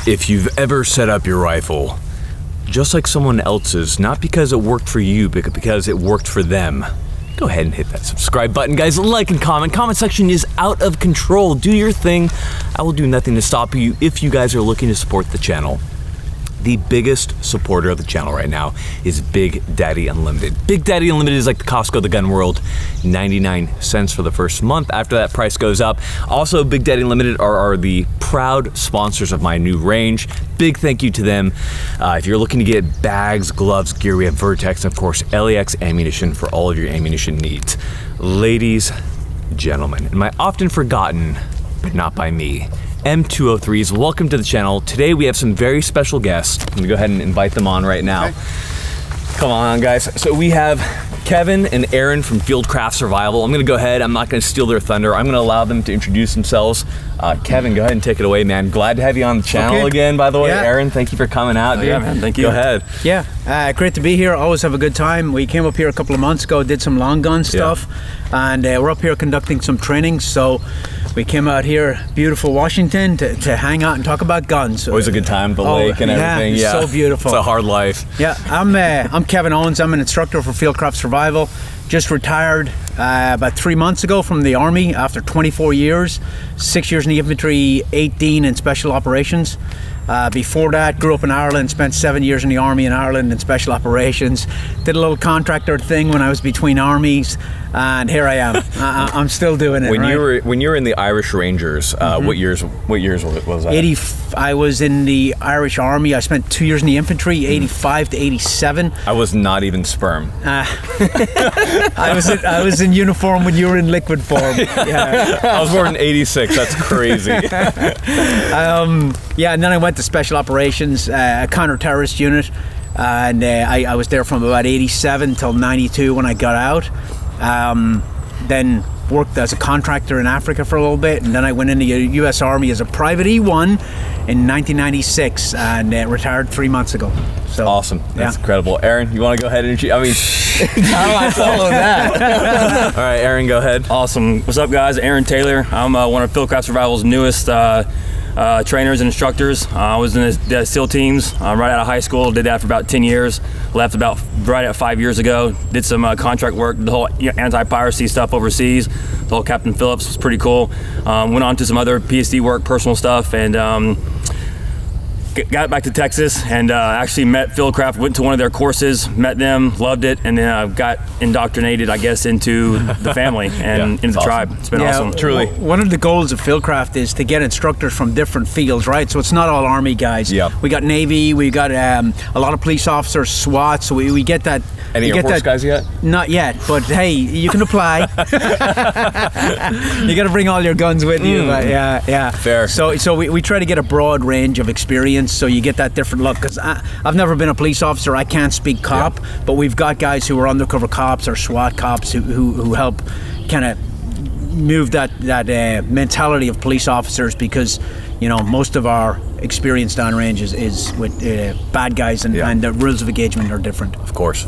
If you've ever set up your rifle, just like someone else's, not because it worked for you, but because it worked for them, go ahead and hit that subscribe button, guys. Like and comment. Comment section is out of control. Do your thing. I will do nothing to stop you if you guys are looking to support the channel. The biggest supporter of the channel right now is Big Daddy Unlimited. Big Daddy Unlimited is like the Costco of the gun world, 99 cents for the first month. After that, price goes up. Also, Big Daddy Unlimited are the proud sponsors of my new range. Big thank you to them. If you're looking to get bags, gloves, gear, we have Vertex, and of course, LEX ammunition for all of your ammunition needs. Ladies, gentlemen, and my often forgotten, but not by me, M203s, welcome to the channel. Today we have some very special guests. I'm gonna go ahead and invite them on right now. Okay. Come on, guys. So we have Kevin and Aaron from Fieldcraft Survival. I'm gonna go ahead, I'm not gonna steal their thunder. I'm gonna allow them to introduce themselves. Kevin, go ahead and take it away, man. Glad to have you on the channel again, by the way. Yeah. Aaron, thank you for coming out, dude. Yeah, man, thank you. Go ahead. Yeah, great to be here. Always have a good time. We came up here a couple of months ago, did some long gun stuff, and we're up here conducting some training. So we came out here, beautiful Washington, to hang out and talk about guns. Always a good time, the lake and everything. Yeah, so beautiful. It's a hard life. Yeah, I'm Kevin Owens. I'm an instructor for Fieldcraft Survival. Just retired about 3 months ago from the Army after 24 years, 6 years in the infantry, 18 in special operations. Before that, grew up in Ireland, spent 7 years in the Army in Ireland in special operations. Did a little contractor thing when I was between armies, and here I am. I'm still doing it. When you were in the Irish Rangers, what years was that? I was in the Irish Army. I spent 2 years in the infantry, 85 to 87. I was not even sperm. I was in uniform when you were in liquid form. Yeah. I was born in 86. That's crazy. Yeah, and then I went to special operations, a counter-terrorist unit, and I was there from about 87 till 92 when I got out. Then worked as a contractor in Africa for a little bit, and then I went into the US Army as a private E1 in 1996 and retired 3 months ago. So awesome. That's incredible. Aaron, you want to go ahead and I mean, how do I follow that? All right, Aaron, go ahead. Awesome. What's up, guys? Aaron Taylor. I'm one of Fieldcraft Survival's newest trainers and instructors. I was in the SEAL teams right out of high school. Did that for about 10 years. Left about right at 5 years ago. Did some contract work, the whole anti-piracy stuff overseas. The whole Captain Phillips was pretty cool. Went on to some other PSD work, personal stuff, and got back to Texas and actually met Fieldcraft, went to one of their courses, met them, loved it, and then got indoctrinated, I guess, into the family and into the tribe. It's been awesome. Truly. One of the goals of Fieldcraft is to get instructors from different fields, right? So it's not all Army guys. We got Navy, we got a lot of police officers, SWAT, so we get that. Any Air Force guys yet? Not yet, but hey, you can apply. You got to bring all your guns with you. But yeah. Fair. So we try to get a broad range of experience, so you get that different look. Because I've never been a police officer, I can't speak cop, but we've got guys who are undercover cops or SWAT cops who help kind of move that mentality of police officers, because you know most of our experience downrange is with bad guys, and the rules of engagement are different. Of course.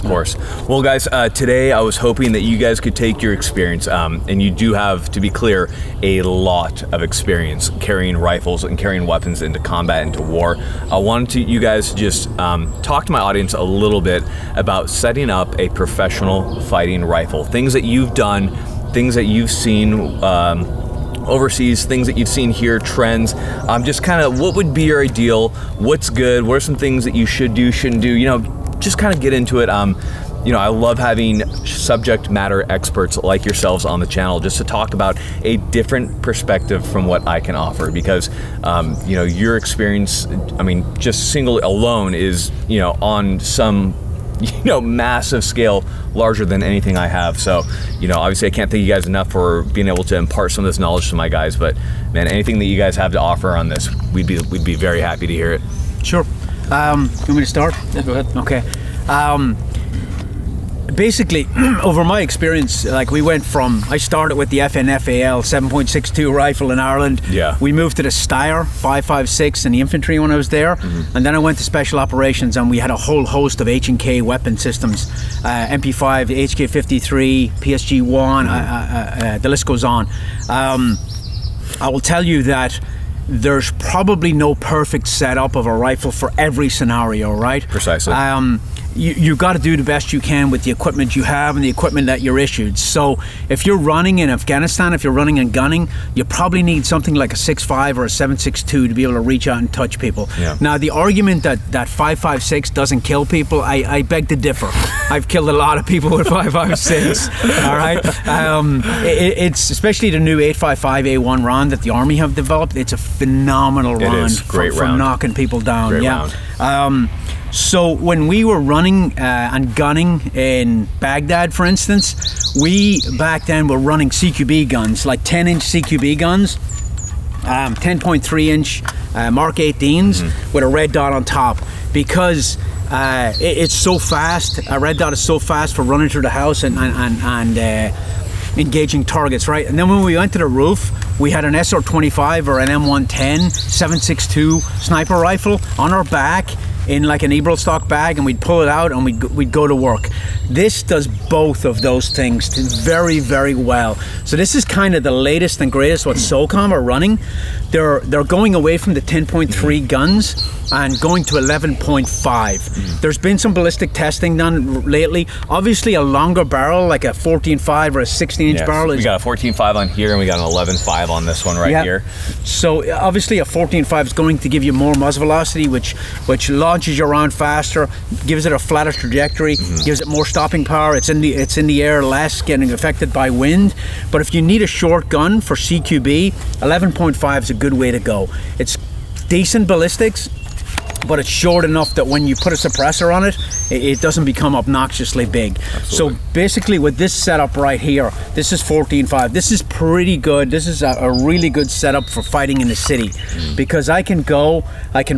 Well, guys, today I was hoping that you guys could take your experience, and you do have, to be clear, a lot of experience carrying rifles and carrying weapons into combat, into war. I wanted you guys to just talk to my audience a little bit about setting up a professional fighting rifle, things that you've done, things that you've seen overseas, things that you've seen here, trends, just kind of what would be your ideal, what's good, what are some things that you should do, shouldn't do, you know, just kind of get into it. You know, I love having subject matter experts like yourselves on the channel just to talk about a different perspective from what I can offer, because you know, your experience, I mean, just single alone is, you know, on some, you know, massive scale, larger than anything I have. So, you know, obviously I can't thank you guys enough for being able to impart some of this knowledge to my guys, but man, anything that you guys have to offer on this, we'd be very happy to hear it. Sure. You want me to start? Yeah, go ahead. Okay. Basically, over my experience, like we went from, I started with the FNFAL 7.62 rifle in Ireland. Yeah. We moved to the Steyr 5.56 in the infantry when I was there. And then I went to special operations, and we had a whole host of H&K weapon systems, MP5, HK53, PSG1, the list goes on. I will tell you that there's probably no perfect setup of a rifle for every scenario, right? Precisely. You've got to do the best you can with the equipment you have and the equipment that you're issued. So if you're running in Afghanistan, if you're running and gunning, you probably need something like a 6.5 or a 7.62 to be able to reach out and touch people. Yeah. Now, the argument that 5.56 doesn't kill people, I beg to differ. I've killed a lot of people with 5.56. All right, it's especially the new 8.55A1 round that the Army have developed. It's a phenomenal round for knocking people down. Great round. So when we were running and gunning in Baghdad, for instance, we back then were running CQB guns, like 10-inch CQB guns, 10.3-inch Mark 18s with a red dot on top, because it's so fast. A red dot is so fast for running through the house and engaging targets, right? And then when we went to the roof, we had an SR-25 or an M110 7.62 sniper rifle on our back in like an Ebro stock bag, and we'd pull it out and we'd go to work. This does both of those things very, very well. So this is kind of the latest and greatest what SOCOM are running. They're going away from the 10.3 guns and going to 11.5. There's been some ballistic testing done lately. Obviously a longer barrel, like a 14.5 or a 16-inch barrel. We got a 14.5 on here and we got an 11.5 on this one right here. So obviously a 14.5 is going to give you more muzzle velocity, which launches your round faster, gives it a flatter trajectory, gives it more stopping power. It's in the air less, getting affected by wind. But if you need a short gun for CQB, 11.5 is a good way to go. It's decent ballistics, but it's short enough that when you put a suppressor on it, it doesn't become obnoxiously big. Absolutely. So basically with this setup right here, this is 14.5. This is pretty good. This is a really good setup for fighting in the city, because I can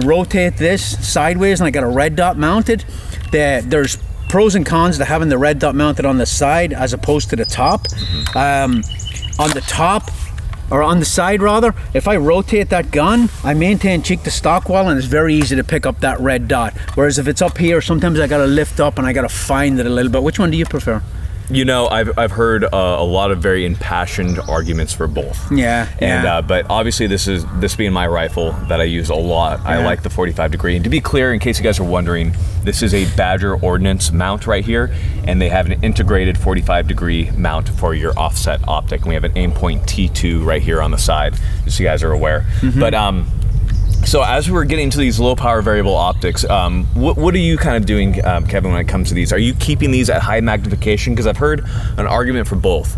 rotate this sideways and I got a red dot mounted. There's pros and cons to having the red dot mounted on the side as opposed to the top. On the top, or on the side rather, if I rotate that gun, I maintain cheek to stock well, and it's very easy to pick up that red dot. Whereas if it's up here, sometimes I gotta lift up and I gotta find it a little bit. Which one do you prefer? You know, I've heard a lot of very impassioned arguments for both. But obviously this being my rifle that I use a lot, I like the 45 degree. And to be clear, in case you guys are wondering, this is a Badger Ordnance mount right here, and they have an integrated 45 degree mount for your offset optic. And we have an Aimpoint T2 right here on the side, just so you guys are aware. But so as we're getting to these low power variable optics, what are you kind of doing, Kevin, when it comes to these? Are you keeping these at high magnification? Because I've heard an argument for both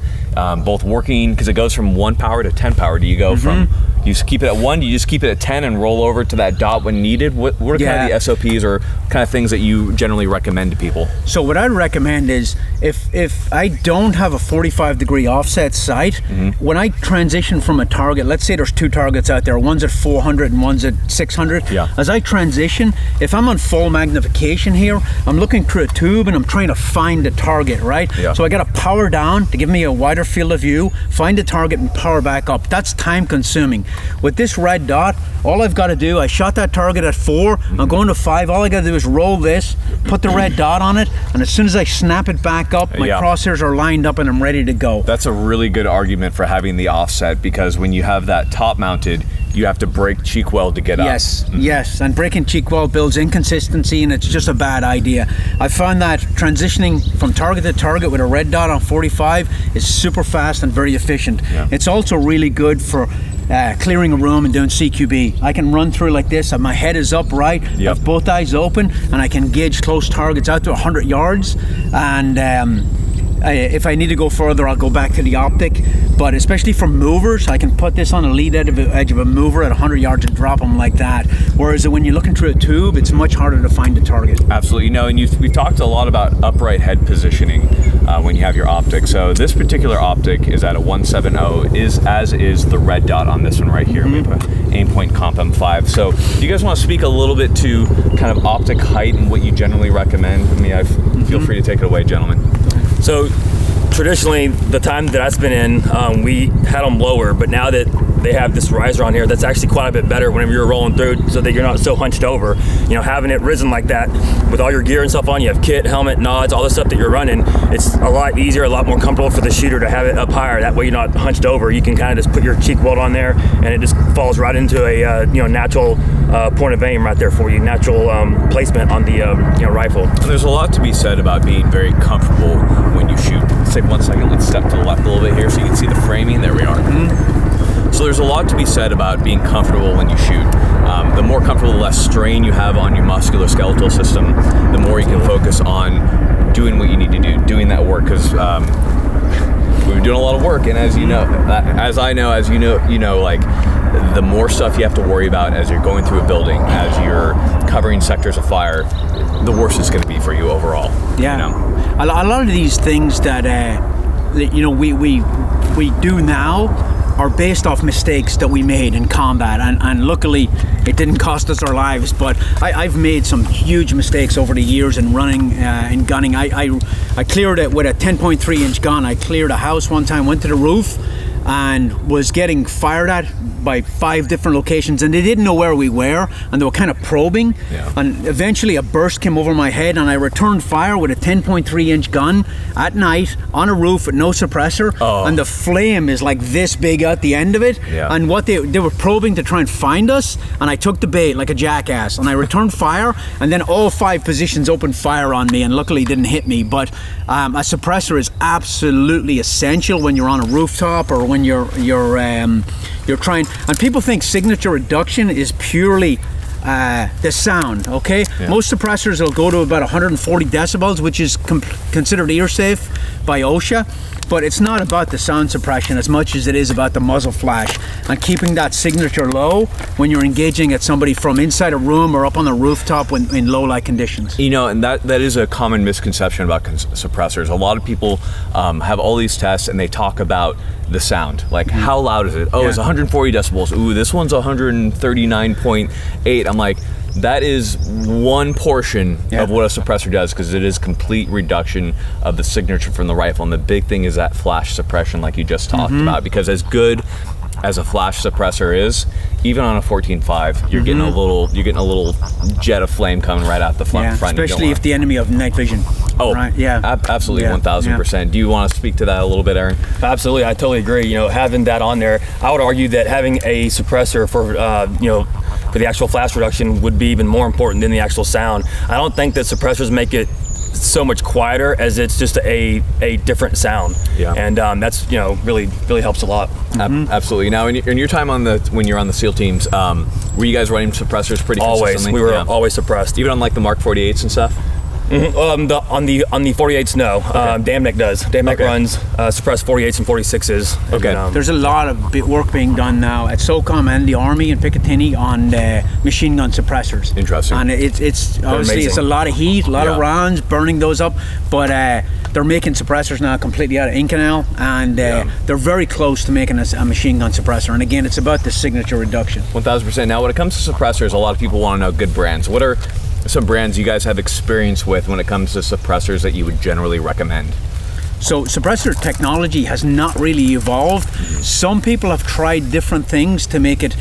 working, because it goes from 1 power to 10 power. Do you go from, you just keep it at 1, do you just keep it at 10 and roll over to that dot when needed? What are kind of the SOPs or kind of things that you generally recommend to people? So what I'd recommend is, if I don't have a 45 degree offset sight, when I transition from a target, let's say there's 2 targets out there, one's at 400 and one's at 600. As I transition, if I'm on full magnification here, I'm looking through a tube and I'm trying to find the target, right? So I got to power down to give me a wider field of view, find the target and power back up. That's time consuming. With this red dot, all I've got to do, I shot that target at 4, I'm going to 5, all I got to do is roll this, put the red dot on it, and as soon as I snap it back up, my crosshairs are lined up and I'm ready to go. That's a really good argument for having the offset, because when you have that top mounted, you have to break cheek weld to get up. Yes, and breaking cheek weld builds inconsistency, and it's just a bad idea. I found that transitioning from target to target with a red dot on 45 is super fast and very efficient. It's also really good for clearing a room and doing CQB. I can run through like this, and my head is up right, I have both eyes open, and I can gauge close targets out to 100 yards, and if I need to go further, I'll go back to the optic. But especially for movers, I can put this on a lead edge of a mover at 100 yards and drop them like that. Whereas when you're looking through a tube, it's much harder to find a target. Absolutely. You know, and we've talked a lot about upright head positioning when you have your optic. So this particular optic is at a 170, as is the red dot on this one right here. We have a Aimpoint Comp M5. So do you guys want to speak a little bit to kind of optic height and what you generally recommend? I mean, feel free to take it away, gentlemen. So traditionally, the time that I spent in, we had them lower, but now that they have this riser on here that's actually quite a bit better whenever you're rolling through, so that you're not so hunched over. You know, having it risen like that with all your gear and stuff on, you have kit, helmet, nods, all the stuff that you're running, it's a lot easier, a lot more comfortable for the shooter to have it up higher. That way you're not hunched over. You can kind of just put your cheek weld on there, and it just falls right into a you know, natural point of aim right there for you, natural placement on the you know, rifle. And there's a lot to be said about being very comfortable when you shoot. Let's take 1 second, let's step to the left a little bit here so you can see the framing. There we are. So there's a lot to be said about being comfortable when you shoot. The more comfortable, the less strain you have on your musculoskeletal system, the more you can focus on doing what you need to do, doing that work, because we've been doing a lot of work, and as you know, as you know, like, the more stuff you have to worry about as you're going through a building, as you're covering sectors of fire, the worse it's going to be for you overall. Yeah, you know? a lot of these things that you know, we do now are based off mistakes that we made in combat, and luckily it didn't cost us our lives. But I've made some huge mistakes over the years in running and gunning. I cleared it with a 10.3 inch gun. I cleared a house one time, went to the roof, and was getting fired at by 5 different locations, and they didn't know where we were, and they were kind of probing. Yeah. And eventually a burst came over my head, and I returned fire with a 10.3 inch gun at night on a roof with no suppressor, and the flame is like this big at the end of it. Yeah. And what they were probing to try and find us, and I took the bait like a jackass, and I returned fire, and then all 5 positions opened fire on me, and luckily didn't hit me. But a suppressor is absolutely essential when you're on a rooftop, or when you're trying. And people think signature reduction is purely the sound, okay? Yeah. Most suppressors will go to about 140 decibels, which is considered ear safe by OSHA, but it's not about the sound suppression as much as it is about the muzzle flash and keeping that signature low when you're engaging at somebody from inside a room or up on the rooftop in low light conditions. You know, and that is a common misconception about suppressors. A lot of people have all these tests and they talk about the sound, like how loud is it? Oh, it's 140 decibels. Ooh, this one's 139.8. I'm like, that is one portion of what a suppressor does, because it is complete reduction of the signature from the rifle. And the big thing is that flash suppression, like you just talked about, because as good as a flash suppressor is, even on a 14.5, you're getting a little jet of flame coming right out the front. Especially if the enemy of night vision. Oh, right, yeah, absolutely, 1,000%. Do you want to speak to that a little bit, Aaron? Absolutely, I totally agree. You know, having that on there, I would argue that having a suppressor for you know, for the actual flash reduction would be even more important than the actual sound. I don't think that suppressors make it so much quieter as it's just a different sound. Yeah. And that's, you know, really helps a lot. Absolutely. Now, in your time when you're on the SEAL teams, were you guys running suppressors pretty consistently? Always. We were always suppressed. Even on like the Mark 48s and stuff? On the 48s, no. Okay. DAMNEC does. DAMNEC runs suppressed 48s and 46s. Okay. And, there's a lot of work being done now at SOCOM and the Army in Picatinny on machine gun suppressors. Interesting. And it's obviously amazing. It's a lot of heat, a lot of rounds, burning those up, but they're making suppressors now completely out of Inconel, and they're very close to making a machine gun suppressor. And again, it's about the signature reduction. 1,000%. Now, when it comes to suppressors, a lot of people want to know good brands. What are some brands you guys have experience with when it comes to suppressors that you would generally recommend? So suppressor technology has not really evolved. Some people have tried different things to make it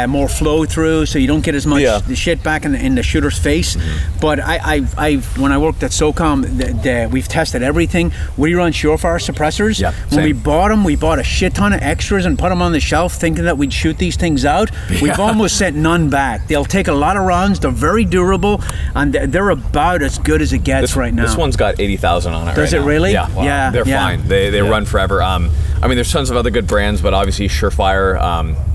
more flow through, so you don't get as much the shit back in the shooter's face. But when I worked at SOCOM, we've tested everything. We run Surefire suppressors. When we bought them, we bought a shit ton of extras and put them on the shelf thinking that we'd shoot these things out. We've almost sent none back. They'll take a lot of rounds, they're very durable, and they're about as good as it gets right now. This one's got 80,000 on it. Does it really? Yeah. Wow. Yeah. They're fine. They run forever. I mean, there's tons of other good brands, but obviously Surefire,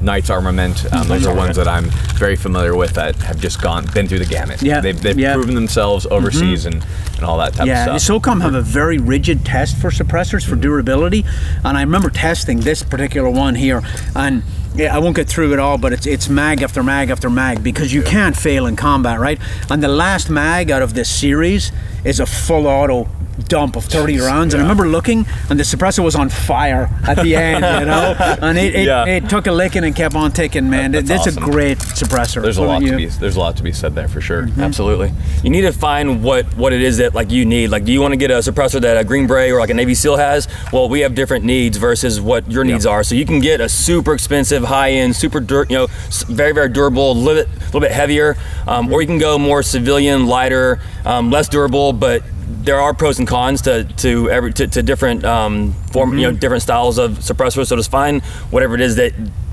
Knight's Armament, those are ones that I'm very familiar with that have just been through the gamut. They've proven themselves overseas and all that type of stuff. SOCOM have a very rigid test for suppressors for durability, and I remember testing this particular one here, and I won't get through it all, but it's mag after mag after mag, because you can't fail in combat, right? And the last mag out of this series is a full auto dump of 30 rounds, and I remember looking, and the suppressor was on fire at the end, you know, and it took a licking and kept on ticking, man. That's awesome. A great suppressor. There's a lot to be said there for sure. Absolutely. You need to find what it is that like you need. Like, do you want to get a suppressor that a Green Beret or like a Navy SEAL has? Well, we have different needs versus what your needs are. So you can get a super expensive high-end, very, very durable, a little bit heavier, or you can go more civilian, lighter, less durable, but there are pros and cons to different different styles of suppressors. So just find whatever it is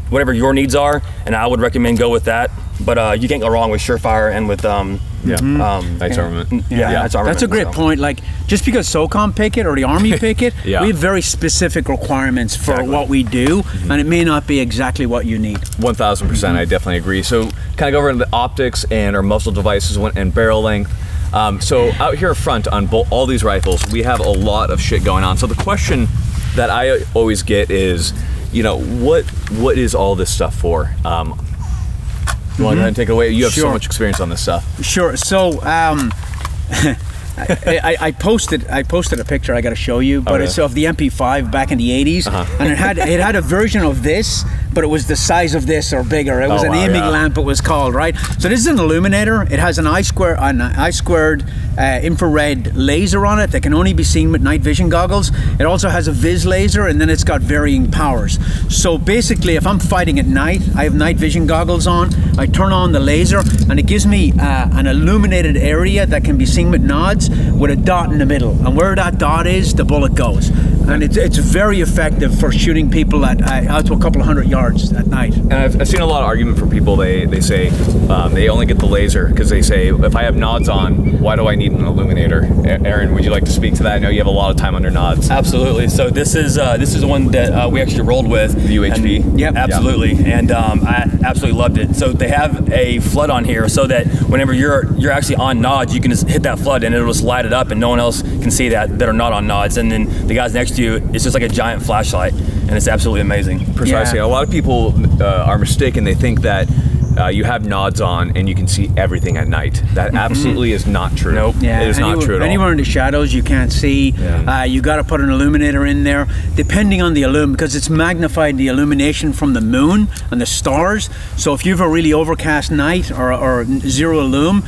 whatever your needs are, and I would recommend go with that. But you can't go wrong with Surefire and with Knights Armament. That's a great point. Like, just because SOCOM pick it or the Army pick it, we have very specific requirements for what we do, and it may not be exactly what you need. 1000%, I definitely agree. So kind of go over into the optics and our muzzle devices and barrel length. So out here front on all these rifles, we have a lot of shit going on. So the question that I always get is, what is all this stuff for? You want to go ahead and take it away? You have so much experience on this stuff. Sure. So I posted a picture I got to show you, but it's of the MP5 back in the 80s, and it had a version of this, but it was the size of this or bigger. It was an aiming lamp, it was called, right? So this is an illuminator. It has an I squared infrared laser on it that can only be seen with night vision goggles. It also has a vis laser, and then it's got varying powers. So basically, if I'm fighting at night, I have night vision goggles on, I turn on the laser, and it gives me an illuminated area that can be seen with nods with a dot in the middle. And where that dot is, the bullet goes. And it's very effective for shooting people out to a couple of 100 yards at night. And I've seen a lot of argument from people. They say they only get the laser because they say, if I have nods on, why do I need an illuminator? Aaron, would you like to speak to that? I know you have a lot of time under nods. Absolutely. So this is the one that we actually rolled with. The UHP. Yep. Absolutely. And I absolutely loved it. So they have a flood on here so that whenever you're actually on nods, you can just hit that flood and it'll just light it up, and no one else can see that are not on nods. And then the guys next to you, it's just like a giant flashlight, and it's absolutely amazing. Precisely. A lot of people are mistaken. They think that you have nods on and you can see everything at night. That absolutely is not true. Nope. Yeah, it is not true at all. Anywhere in the shadows you can't see. You got to put an illuminator in there, depending on the because it's magnified the illumination from the moon and the stars. So if you have a really overcast night or zero illum,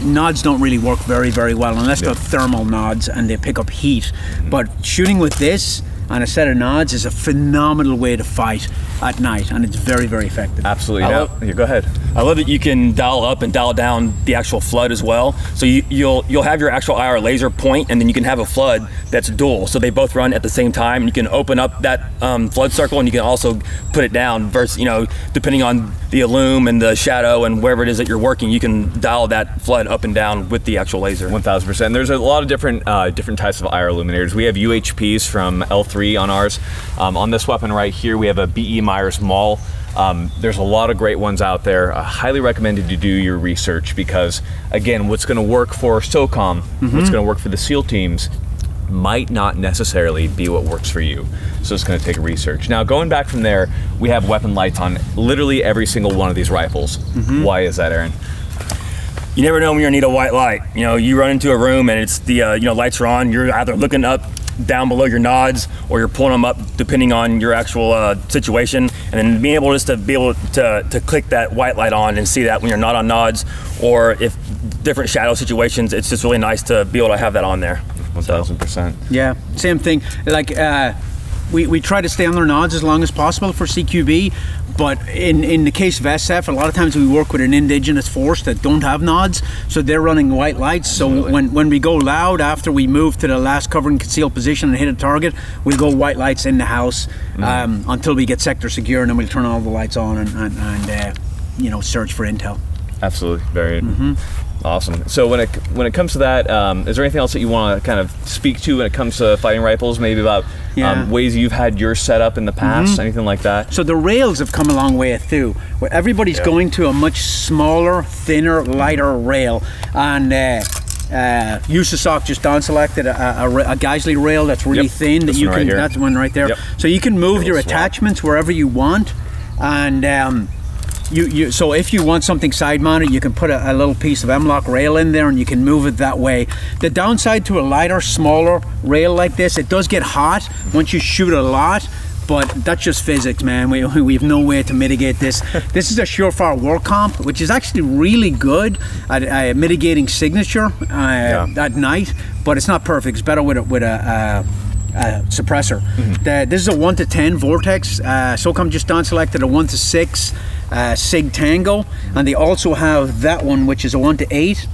nods don't really work very, very well unless they're thermal nods and they pick up heat. But shooting with this and a set of nods is a phenomenal way to fight at night, and it's very, very effective. Absolutely. Go ahead. I love that you can dial up and dial down the actual flood as well. So you'll have your actual IR laser point, and then you can have a flood that's dual. So they both run at the same time, and you can open up that flood circle, and you can also put it down. Versus, depending on the illum and the shadow and wherever it is that you're working, you can dial that flood up and down with the actual laser. 1000%. There's a lot of different types of IR illuminators. We have UHPs from L3 on ours. On this weapon right here, we have a BE Myers Maul. There's a lot of great ones out there. I highly recommend you do your research because, again, what's going to work for SOCOM, what's going to work for the SEAL teams, might not necessarily be what works for you. So it's going to take research. Now, going back from there, we have weapon lights on literally every single one of these rifles. Why is that, Aaron? You never know when you're going to need a white light. You run into a room and it's the lights are on. You're either looking up down below your nods, or you're pulling them up depending on your actual situation, and then being able to click that white light on and see that when you're not on nods, or if different shadow situations, it's just really nice to be able to have that on there. 1000%. Yeah, same thing. Like we try to stay on their nods as long as possible for CQB, but in the case of SF, a lot of times we work with an indigenous force that don't have nods, so they're running white lights. So when we go loud after we move to the last cover and conceal position and hit a target, we'll go white lights in the house until we get sector secure, and then we'll turn all the lights on and search for intel. Absolutely, very awesome. So when it comes to that, is there anything else that you want to kind of speak to when it comes to fighting rifles? Maybe about ways you've had your setup in the past, anything like that? So the rails have come a long way too. Everybody's going to a much smaller, thinner, lighter rail, and USCCA just down selected a Geisley rail that's really thin that you can. That's one right there. So you can move your attachments wherever you want, and so if you want something side mounted, you can put a little piece of M-LOK rail in there and you can move it that way. The downside to a lighter, smaller rail like this, it does get hot once you shoot a lot, but that's just physics, man. We have no way to mitigate this. This is a Surefire War Comp, which is actually really good at mitigating signature at night, but it's not perfect. It's better with a suppressor. This is a 1 to 10 Vortex. SOCOM just down selected a 1 to 6 Sig Tango, and they also have that one, which is a 1 to 8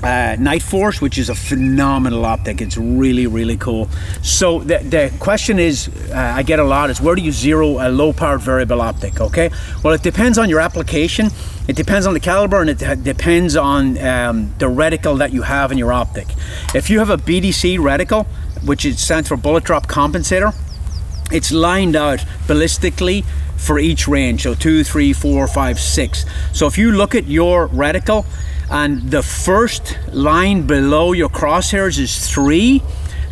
Night Force, which is a phenomenal optic. It's really, really cool. So the question is, I get a lot, is where do you zero a low-powered variable optic? Okay, well, it depends on your application, it depends on the caliber, and it depends on the reticle that you have in your optic. If you have a BDC reticle, which stands for bullet drop compensator, it's lined out ballistically for each range, so 2, 3, 4, 5, 6. So if you look at your reticle, and the first line below your crosshairs is 3,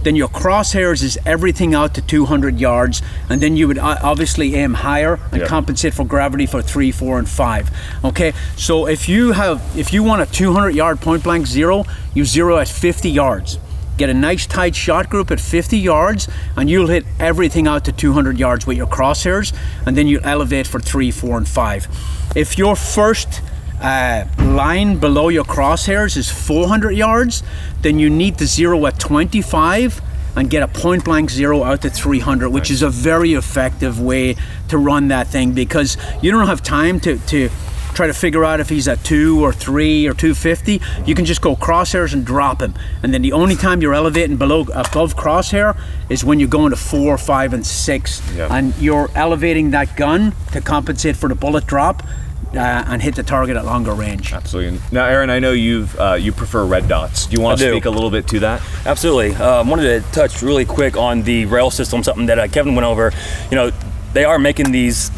then your crosshairs is everything out to 200 yards, and then you would obviously aim higher and compensate for gravity for 3, 4, and 5. Okay, so if you want a 200-yard point blank zero, you zero at 50 yards. Get a nice tight shot group at 50 yards, and you'll hit everything out to 200 yards with your crosshairs, and then you elevate for 3, 4, and 5. If your first line below your crosshairs is 400 yards, then you need to zero at 25 and get a point blank zero out to 300, which is a very effective way to run that thing, because you don't have time to try to figure out if he's at 2 or 3 or 250. You can just go crosshairs and drop him, and then the only time you're elevating above crosshair is when you're going to 4, 5, and 6, and you're elevating that gun to compensate for the bullet drop and hit the target at longer range. Absolutely. Now, Aaron, I know you prefer red dots. Do you want to speak a little bit to that? Absolutely. Wanted to touch really quick on the rail system, something that Kevin went over. You know, they are making these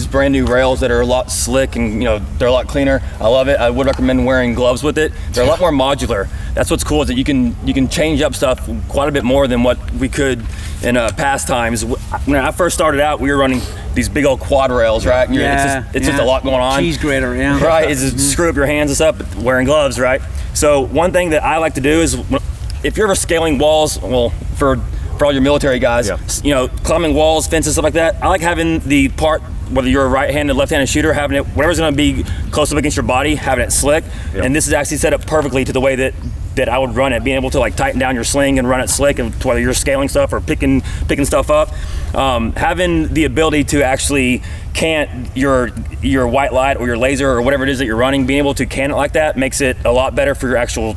brand new rails that are a lot slick, and they're a lot cleaner. I love it. I would recommend wearing gloves with it. They're a lot more modular. That's what's cool, is that you can change up stuff quite a bit more than what we could in past times. When I first started out, we were running these big old quad rails, right? And it's just a lot going on. Cheese grater, right? Is just screw up your hands and stuff wearing gloves, right? So one thing that I like to do is, if you're ever scaling walls, well, for all your military guys, climbing walls, fences, stuff like that, I like having the part, whether you're a right-handed, left-handed shooter, having it, whatever's gonna be close up against your body, having it slick. And this is actually set up perfectly to the way that I would run it, being able to like tighten down your sling and run it slick, and whether you're scaling stuff or picking stuff up. Having the ability to actually cant your white light or your laser or whatever it is that you're running, being able to can it like that makes it a lot better for your actual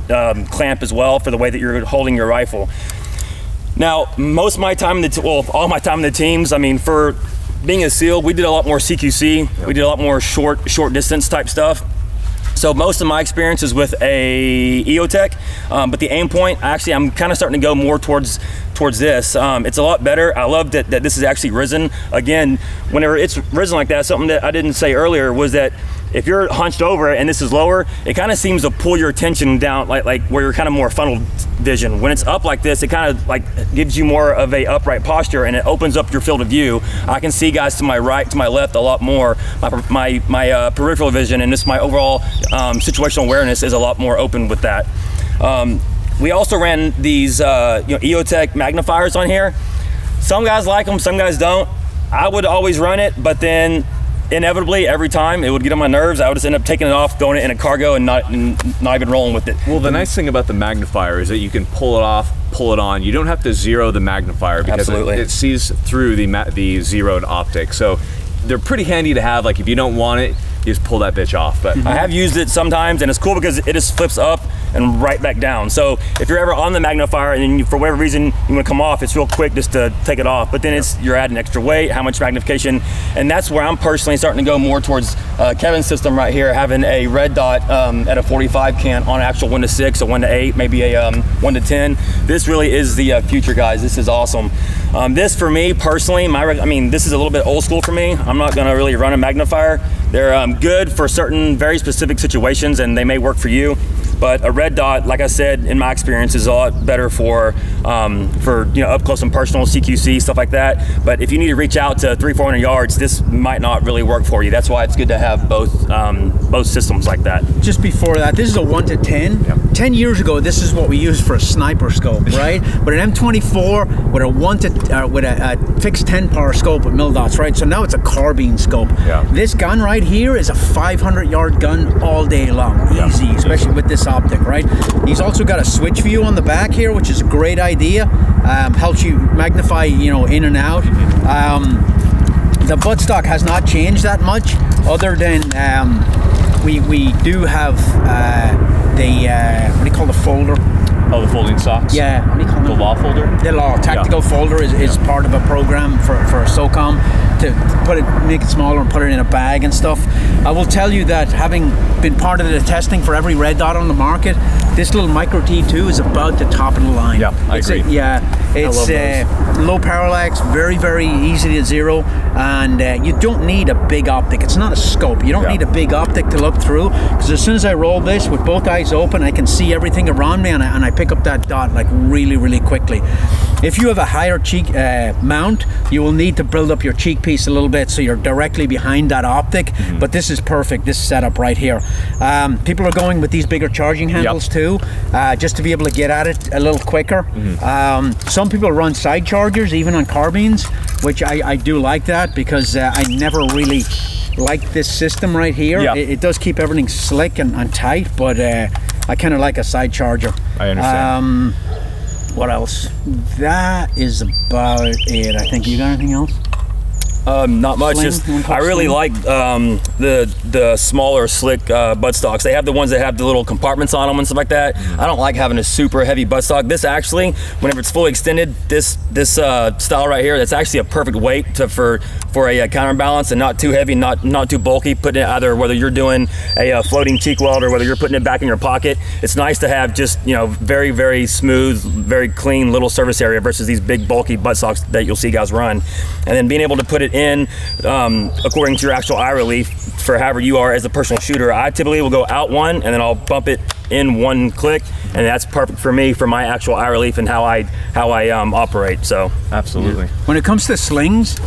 clamp as well, for the way that you're holding your rifle. Now, most of my time in all my time in the teams, I mean, for being a SEAL, we did a lot more CQC. We did a lot more short distance type stuff. So most of my experience is with a Eotech, but the aim point, actually, I'm kind of starting to go more towards this. It's a lot better. I love that this is actually risen. Again, whenever it's risen like that, something that I didn't say earlier was that if you're hunched over and this is lower, it kind of seems to pull your attention down, like where you're kind of more funneled vision. When it's up like this, it kind of like gives you more of a upright posture, and it opens up your field of view. I can see guys to my right, to my left a lot more. My peripheral vision and just my overall situational awareness is a lot more open with that. We also ran these Eotech Magnifiers on here. Some guys like them, some guys don't. I would always run it, but then inevitably every time it would get on my nerves. I would just end up taking it off, throwing it in a cargo, and not even rolling with it. Well, the nice thing about the magnifier is that you can pull it off, pull it on. You don't have to zero the magnifier, because it sees through the zeroed optic. So they're pretty handy to have. Like if you don't want it, you just pull that bitch off. But I have used it sometimes, and it's cool because it just flips up and right back down. So if you're ever on the magnifier and for whatever reason you want to come off, it's real quick just to take it off. But then you're adding extra weight, how much magnification, and that's where I'm personally starting to go more towards Kevin's system right here, having a red dot at a 45 cant on an actual 1 to 6, a 1 to 8, maybe a 1 to 10. This really is the future, guys. This is awesome. This for me personally, I mean, this is a little bit old school for me. I'm not going to really run a magnifier. They're good for certain very specific situations, and they may work for you. But a red dot, like I said, in my experience, is a lot better for up close and personal, CQC, stuff like that. But if you need to reach out to 300-400 yards, this might not really work for you. That's why it's good to have both systems like that. Just before that, this is a 1 to 10. Yep. 10 years ago, this is what we used for a sniper scope, right? But an M24 with a fixed 10 power scope with mil dots, right? So now it's a carbine scope. Yeah. This gun right here is a 500-yard gun all day long, easy, especially with this optic, right? He's also got a switch view on the back here, which is a great idea. Helps you magnify, you know, in and out. The buttstock has not changed that much, other than we do have the what do you call the folder? Oh, the folding socks? Yeah, what do you call the them? law folder? The law tactical folder is part of a program for SOCOM to put it, make it smaller and put it in a bag and stuff. I will tell you that having been part of the testing for every red dot on the market, this little Micro T2 is about the top of the line. Yeah, I agree. It's low parallax, very, very easy to zero, and you don't need a big optic. It's not a scope. You don't need a big optic to look through, because as soon as I roll this with both eyes open, I can see everything around me, and I pick up that dot like really, really quickly. If you have a higher cheek mount, you will need to build up your cheek piece a little bit so you're directly behind that optic, but this is perfect, this setup right here. People are going with these bigger charging handles too, just to be able to get at it a little quicker. Some people run side chargers even on carbines, which I do like that, because I never really liked this system right here. It does keep everything slick and tight, but I kind of like a side charger. I understand. What else? That is about it. I think. You got anything else? Not much. Sling? Just I really like the smaller slick buttstocks. They have the ones that have the little compartments on them and stuff like that. I don't like having a super heavy buttstock. This actually, whenever it's fully extended, this style right here, that's actually a perfect weight for a counterbalance, and not too heavy, not too bulky. Putting it either whether you're doing a floating cheek weld or whether you're putting it back in your pocket. It's nice to have just, you know, very, very smooth, very clean little surface area versus these big bulky buttstocks that you'll see guys run. And then being able to put it in according to your actual eye relief for however you are as a personal shooter. I typically will go out one and then I'll bump it in one click, and that's perfect for me for my actual eye relief and how I operate. So absolutely. When it comes to slings,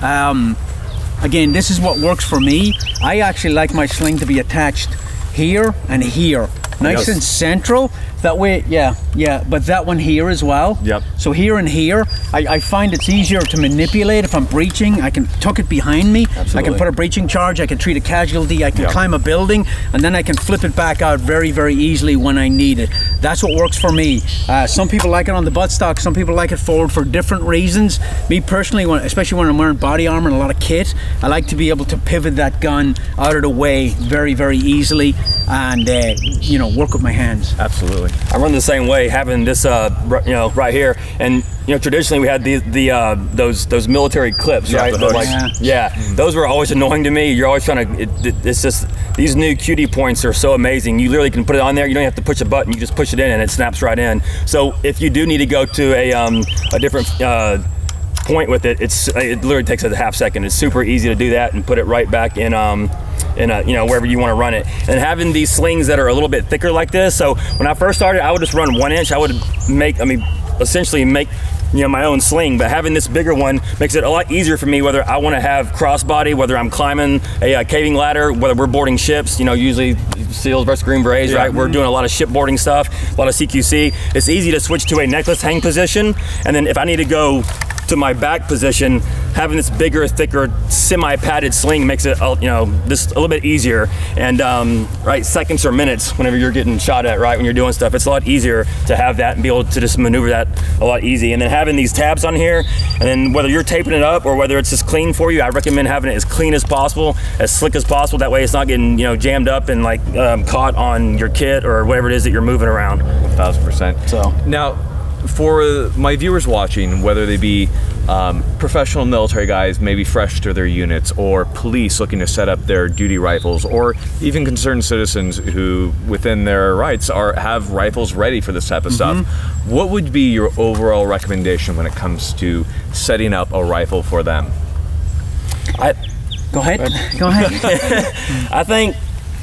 again, this is what works for me. I actually like my sling to be attached here and here, nice and central. That way, but that one here as well. So here and here, I find it's easier to manipulate. If I'm breaching, I can tuck it behind me. I can put a breaching charge, I can treat a casualty, I can climb a building, and then I can flip it back out very, very easily when I need it. That's what works for me. Some people like it on the buttstock, some people like it forward for different reasons. Me personally, especially when I'm wearing body armor and a lot of kit, I like to be able to pivot that gun out of the way very, very easily, and you know, work with my hands. Absolutely. I run the same way, having this, you know, right here, and you know, traditionally we had those military clips, right? Those were always annoying to me. You're always trying to. It's just these new QD points are so amazing. You literally can put it on there. You don't have to push a button. You just push it in, and it snaps right in. So if you do need to go to a different point with it, it literally takes a half second. It's super easy to do that and put it right back in you know, wherever you want to run it. And having these slings that are a little bit thicker like this, so when I first started, I would just run 1 inch. I would essentially make, you know, my own sling, but having this bigger one makes it a lot easier for me, whether I want to have crossbody, whether I'm climbing a caving ladder, whether we're boarding ships, you know, usually SEALs versus Green Berets, right? We're doing a lot of shipboarding stuff, a lot of CQC. It's easy to switch to a necklace hang position, and then if I need to go to my back position, having this bigger, thicker, semi-padded sling makes it, you know, just a little bit easier. And right, seconds or minutes whenever you're getting shot at, right, when you're doing stuff, it's a lot easier to have that and be able to just maneuver that a lot easy. And then having these tabs on here, and then whether you're taping it up or whether it's just clean for you, I recommend having it as clean as possible, as slick as possible. That way it's not getting, you know, jammed up and like caught on your kit or whatever it is that you're moving around. 1000%. So now, for my viewers watching, whether they be professional military guys, maybe fresh to their units, or police looking to set up their duty rifles, or even concerned citizens who, within their rights, have rifles ready for this type of stuff, what would be your overall recommendation when it comes to setting up a rifle for them? Go ahead. Go ahead. I think,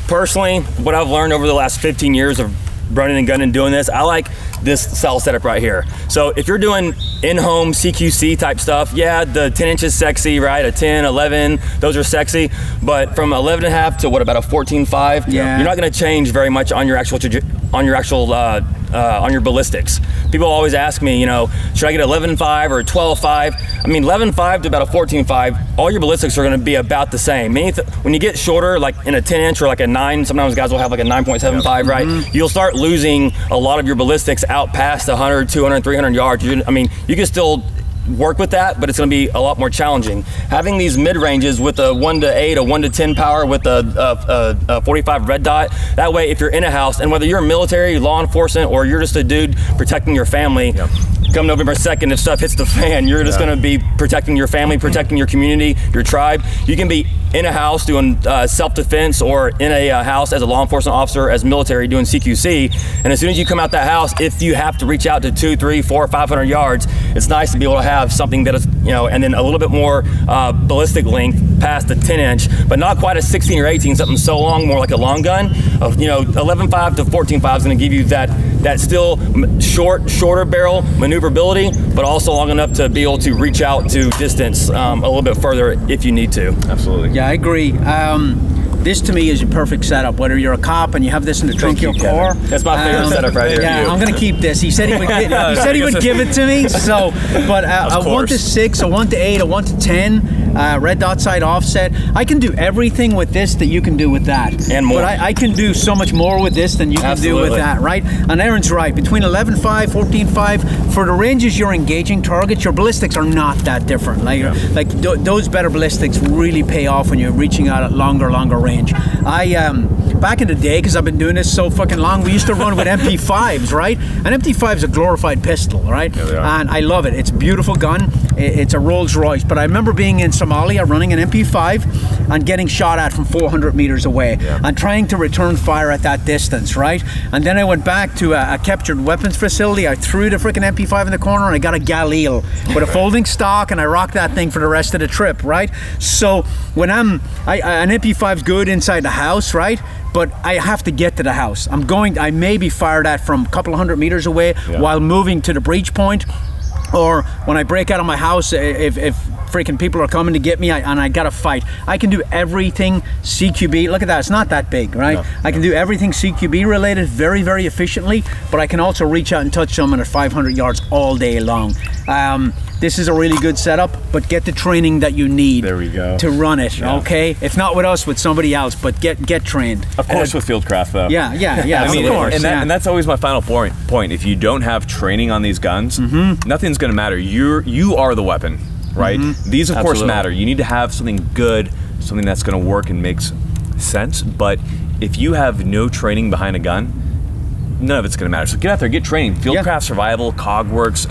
personally, what I've learned over the last 15 years of running and gunning and doing this, I like this style setup right here. So if you're doing in-home CQC type stuff, yeah, the 10 inches sexy, right? A 10, 11, those are sexy. But from 11.5 to what, about a 14.5, you're not going to change very much on your actual on your ballistics. people always ask me, you know, should I get 11.5 or 12.5? I mean, 11.5 to about a 14.5, all your ballistics are going to be about the same. When you get shorter, like in a 10-inch or like a 9, sometimes guys will have like a 9.75, right? You'll start losing a lot of your ballistics out past 100, 200, 300 yards. I mean, you can still work with that, but it's going to be a lot more challenging. Having these mid-ranges with a 1 to 8, a 1 to 10 power with a 45 red dot, that way if you're in a house, and whether you're military, law enforcement, or you're just a dude protecting your family, come November 2nd, if stuff hits the fan, you're just going to be protecting your family, protecting your community, your tribe. You can be in a house doing self-defense, or in a house as a law enforcement officer, as military doing CQC, and as soon as you come out that house, if you have to reach out to 200, 300, 400, 500 yards, it's nice to be able to have something that is, you know, and then a little bit more ballistic length past the 10-inch, but not quite a 16 or 18, something so long, more like a long gun. You know, 11.5 to 14.5 is going to give you that still shorter barrel maneuverability, but also long enough to be able to reach out to distance a little bit further if you need to. Absolutely. Yeah, I agree. This to me is a perfect setup. Whether you're a cop and you have this in the trunk of your car, that's my favorite setup right here. Yeah, I'm gonna keep this. He said he would give it to me. So, but a 1 to 6, a 1 to 8, a 1 to 10, red dot sight offset. I can do everything with this that you can do with that, and more. But I can do so much more with this than you can do with that, right? And Aaron's right. Between 11.5, 14.5, for the ranges you're engaging targets, your ballistics are not that different. Like those better ballistics really pay off when you're reaching out at longer range. Back in the day, because I've been doing this so fucking long, we used to run with MP5s, right? An MP5 is a glorified pistol, right? Yeah, and I love it. It's a beautiful gun. It's a Rolls Royce. But I remember being in Somalia running an MP5 and getting shot at from 400 meters away and trying to return fire at that distance, right? And then I went back to a captured weapons facility. I threw the freaking MP5 in the corner and I got a Galil with a folding stock, and I rocked that thing for the rest of the trip, right? So when an MP5's good inside the house, right? But I have to get to the house. I may be fired at from a couple of 100 meters away while moving to the breach point, or when I break out of my house, if freaking people are coming to get me and I gotta fight. I can do everything CQB. Look at that, it's not that big, right? I can do everything CQB related very, very efficiently, but I can also reach out and touch someone at 500 yards all day long. This is a really good setup, but get the training that you need to run it, okay? If not with us, with somebody else, but get trained. Of course, with Fieldcraft, though. Yeah, of course. And that's always my final point. If you don't have training on these guns, nothing's gonna matter. You are the weapon, right? These, of course, matter. You need to have something good, something that's gonna work and makes sense, but if you have no training behind a gun, none of it's gonna matter. So get out there, get training. Fieldcraft Survival, Cogworks,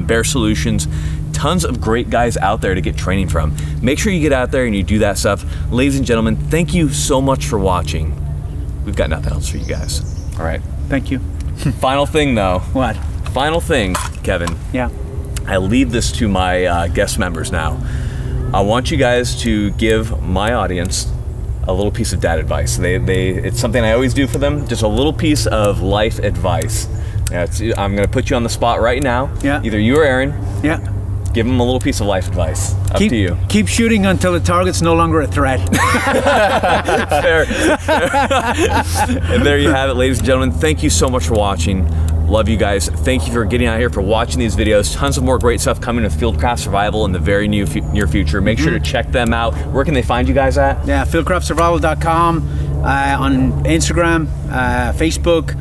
Bear Solutions, tons of great guys out there to get training from. Make sure you get out there and you do that stuff. Ladies and gentlemen, thank you so much for watching. We've got nothing else for you guys. All right. Thank you. Final thing, though. What? Final thing, Kevin. Yeah. I leave this to my guest members now. I want you guys to give my audience a little piece of dad advice. It's something I always do for them, just a little piece of life advice. Yeah, I'm going to put you on the spot right now. Yeah. Either you or Aaron. Yeah. Give them a little piece of life advice. Up to you. Keep shooting until the target's no longer a threat. Fair. And there you have it, ladies and gentlemen. Thank you so much for watching. Love you guys. Thank you for getting out here, for watching these videos. Tons of more great stuff coming with Fieldcraft Survival in the very near future. Make sure to check them out. Where can they find you guys at? Yeah, fieldcraftsurvival.com, on Instagram, Facebook.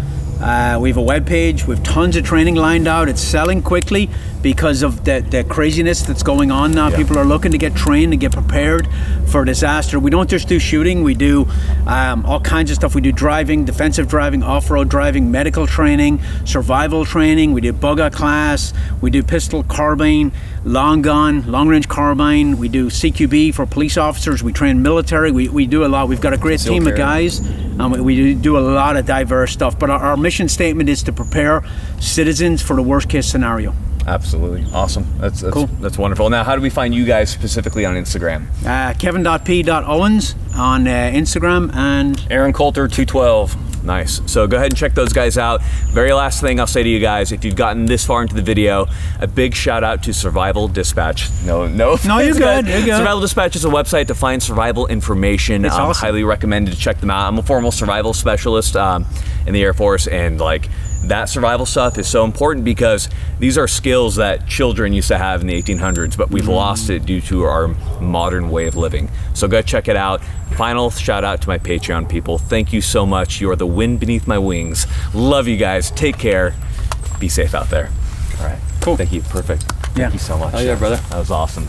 We have a webpage. We have tons of training lined out. It's selling quickly because of the craziness that's going on now. Yeah. People are looking to get trained and get prepared for disaster. We don't just do shooting. We do all kinds of stuff. We do driving, defensive driving, off-road driving, medical training, survival training. We do bug-out class. We do pistol, carbine, long gun, long-range carbine. We do CQB for police officers. We train military. We do a lot. We've got a great team of guys. We do a lot of diverse stuff. But our mission statement is to prepare citizens for the worst-case scenario. Absolutely. Awesome. That's cool. That's wonderful. Now, how do we find you guys specifically on Instagram? Kevin.p.owens on Instagram, and Aaron Coulter 212. Nice. So go ahead and check those guys out. Very last thing I'll say to you guys, if you've gotten this far into the video, a big shout out to Survival Dispatch. No, you're good. You're good. Survival Dispatch is a website to find survival information. It's awesome. Highly recommended to check them out. I'm a formal survival specialist in the Air Force, and like, That survival stuff is so important because these are skills that children used to have in the 1800s, but we've lost it due to our modern way of living. So go check it out. Final shout out to my Patreon people. Thank you so much. You are the wind beneath my wings. Love you guys. Take care. Be safe out there. All right. Cool. Thank you. Perfect. Yeah. Thank you so much. Oh yeah, brother. That was awesome.